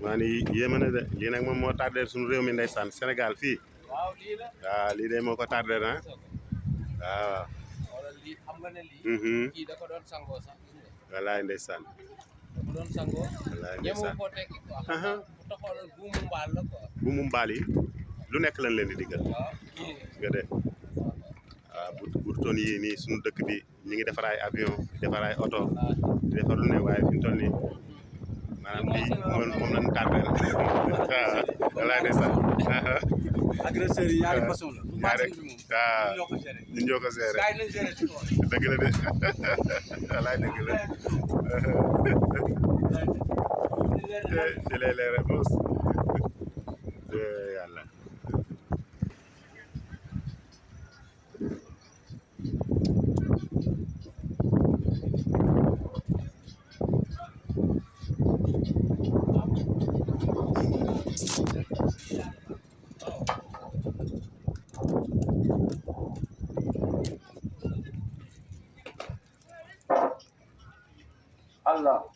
maa ni yéeme na de lii nag moom moo tardé suñu réew mi ndeysaan Sénégal fii waaw lii la waaw lii de moo ko tardé na waaw. wala lii xam nga ne lii. kii da ko doon sangoo sax. walaay ndeysaan. da ko doon sangoo. walaay ñemewu ndeysaan koo tekki quoi. bu taxawal buumu mbaal la quoi. bu mu mbaal yi lu nekk lañ leen di diggal. waaw. nga de waaw bu toon yii nii suñu dëkk bi ñu ngi defar ay avion defar ay oto di defar lu ne waaye fi mu toll nii maanaam lii moom lañ tardé waaw walaay ndeysaan. agresseurs yi ñaari façon la. ñaari waaw ñun ñoo ko géré. dëgg la de walaay dëgg la. ci lay leer rek mos yàlla. Allah.